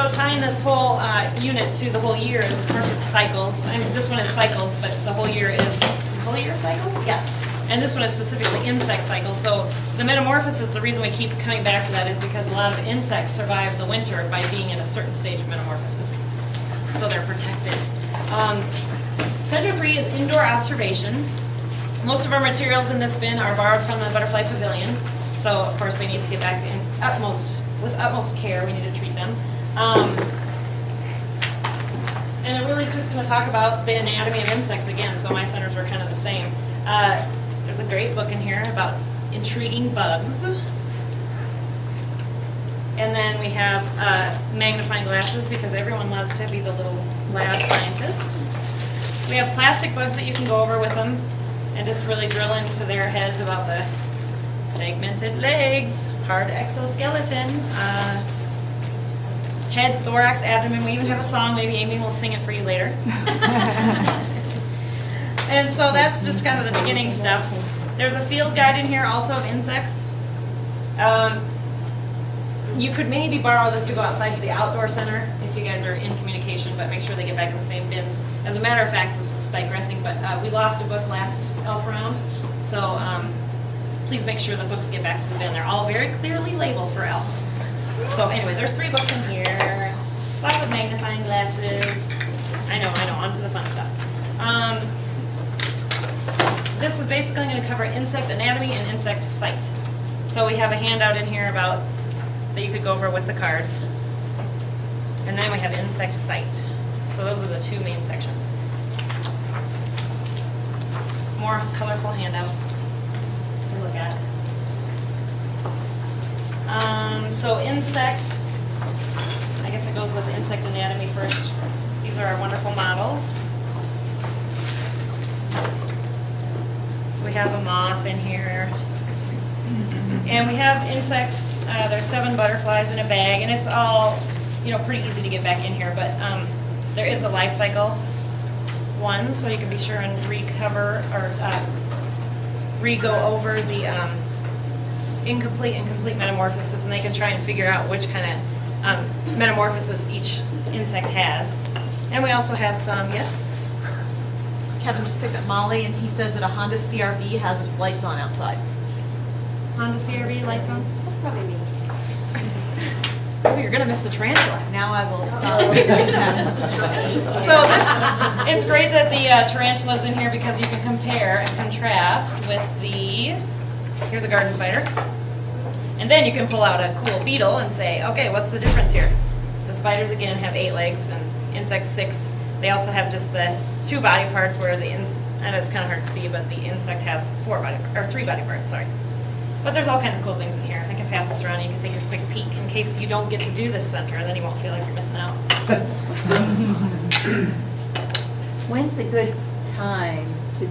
So tying this whole unit to the whole year, of course it's cycles. I mean, this one is cycles, but the whole year is the whole year cycles? Yes. And this one is specifically insect cycles. So the metamorphosis, the reason we keep coming back to that is because a lot of insects survive the winter by being in a certain stage of metamorphosis. So they're protected. Center 3 is indoor observation. Most of our materials in this bin are borrowed from the Butterfly Pavilion. So of course they need to get back in with utmost care. We need to treat them. And it really is just going to talk about the anatomy of insects again. So my centers were kind of the same. There's a great book in here about intriguing bugs. And then we have magnifying glasses because everyone loves to be the little lab scientist. We have plastic bugs that you can go over with them and just really drill into their heads about the segmented legs, hard exoskeleton, head, thorax, abdomen. We even have a song. Maybe Amy will sing it for you later. And so that's just kind of the beginning stuff. There's a field guide in here also of insects. You could maybe borrow this to go outside to the outdoor center if you guys are in communication, but make sure they get back in the same bins. As a matter of fact, this is digressing, but we lost a book last elf round, so please make sure the books get back to the bin. They're all very clearly labeled for elf. So anyway, there's 3 books in here. Lots of magnifying glasses. I know, on to the fun stuff. This is basically going to cover insect anatomy and insect sight. So we have a handout in here about that you could go over with the cards. And then we have insect sight. So those are the 2 main sections. More colorful handouts to look at. So insect, I guess it goes with insect anatomy first. These are our wonderful models. So we have a moth in here. And we have insects, there's 7 butterflies in a bag, and it's all, pretty easy to get back in here, but there is a life cycle one, so you can be sure and recover or re-go over the incomplete and complete metamorphosis, and they can try and figure out which kind of metamorphosis each insect has. And we also have some, yes? Kevin just picked up Molly, and he says that a Honda CRV has its lights on outside. Honda CRV lights on? That's probably me. Oh, you're gonna miss the tarantula. Now I will stop listening text. So it's great that the tarantula's in here because you can compare and contrast with here's a garden spider. And then you can pull out a cool beetle and say, okay, what's the difference here? So the spiders again have 8 legs and insects 6. They also have just the 2 body parts where I know it's kind of hard to see, but the insect has 3 body parts, sorry. But there's all kinds of cool things in here. I can pass this around and you can take a quick peek in case you don't get to do this center, and then you won't feel like you're missing out. When's a good time to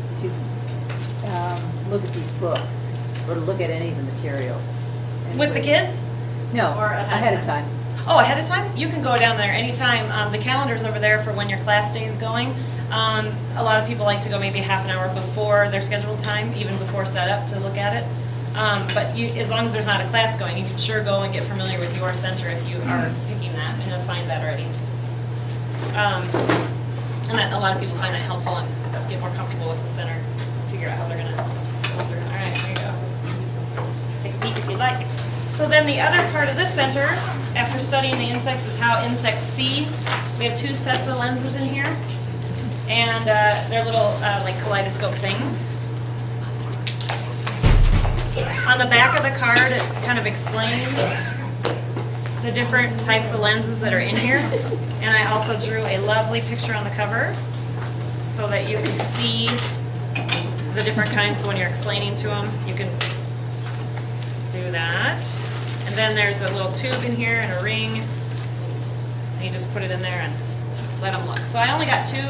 look at these books or to look at any of the materials? With the kids? No, Or ahead of time. Oh, ahead of time? You can go down there anytime. The calendar's over there for when your class day is going. A lot of people like to go maybe half an hour before their scheduled time, even before setup, to look at it. But as long as there's not a class going, you can sure go and get familiar with your center if you are picking that and assign that already. And a lot of people find that helpful and get more comfortable with the center, figure out how they're going to go through. All right, here you go. Take a peek if you'd like. So then the other part of this center, after studying the insects, is how insects see. We have 2 sets of lenses in here, and they're little like kaleidoscope things. On the back of the card, it kind of explains the different types of lenses that are in here, and I also drew a lovely picture on the cover so that you can see the different kinds. So when you're explaining to them, you can do that. And then there's a little tube in here and a ring, and you just put it in there and let them look. So I only got 2. I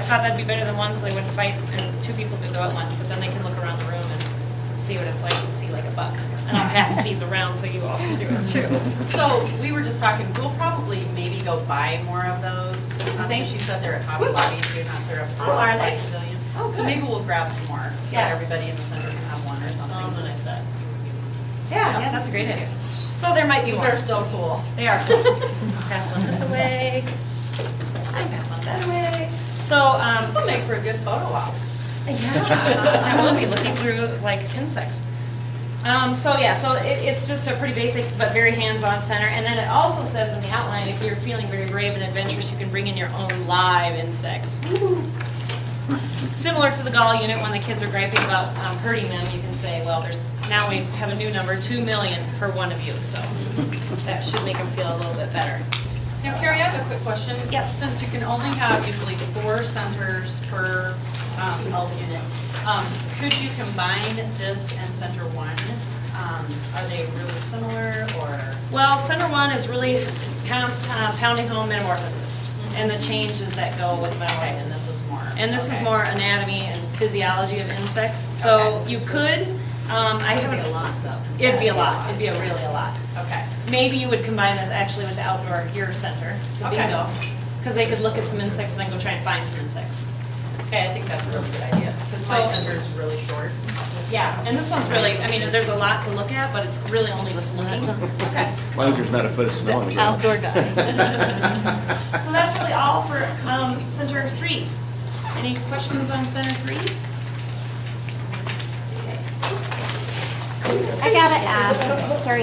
thought that'd be better than 1 so they wouldn't fight and 2 people could go at once, but then they can look around the room and see what it's like to see like a bug. And I'll pass these around so you all can do it too. So we were just talking, we'll probably maybe go buy more of those. I think she said they're at Hobby Lobby too, not they're at the Oh, are they? Pavilion. Oh, So good. maybe we'll grab some more, so Yeah. everybody in the center can have one or something. Yeah, that's a great idea. So there might be These more. are so cool. They are cool. Pass one this away. I pass one that away. So, This will make for a good photo op. yeah, I will be looking through like insects. So it's just a pretty basic but very hands-on center. And then it also says in the outline, if you're feeling very brave and adventurous, you can bring in your own live insects. Woo. Similar to the gall unit, when the kids are griping about hurting them, you can say, well, now we have a new number, 2 million per one of you. So that should make them feel a little bit better. Now, Carrie, I have a quick question. Yes. Since you can only have usually 4 centers per health unit, could you combine this and Center 1? Are they really similar or? Well, Center 1 is really pounding home metamorphosis and the changes that go with metamorphosis. And this is more. And this is okay. more anatomy and physiology of insects. So Okay. you could, I It'd be a haven't, lot though. it'd be a lot, it'd be really a lot. Okay. Maybe you would combine this actually with the outdoor gear center, the Okay. bingo. Because they could look at some insects and then go try and find some insects. Okay, I think that's a really good idea, because my So- center is really short. Yeah, and this one's really, I mean, there's a lot to look at, but it's really only just looking. Okay. As long as there's not a foot of snow on the ground. Outdoor dining. So that's really all for Center 3. Any questions on Center 3? I gotta ask, Carrie,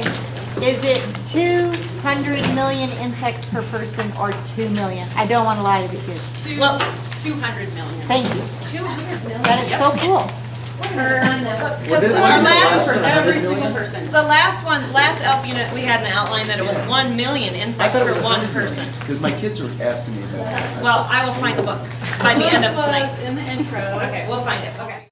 is it 200 million insects per person or 2 million? I don't wanna lie to the kids. Well, 200 million. Thank you. 200 million. That is so cool. Because didn't our we do last, last For one? every single person. the last one, last ELF unit, we had an outline that it was 1 million insects I thought per it was one 100. person. Because my kids were asking me about that. Well, I will find the book by the end of Book tonight. was in the intro. Okay, we'll find it, okay.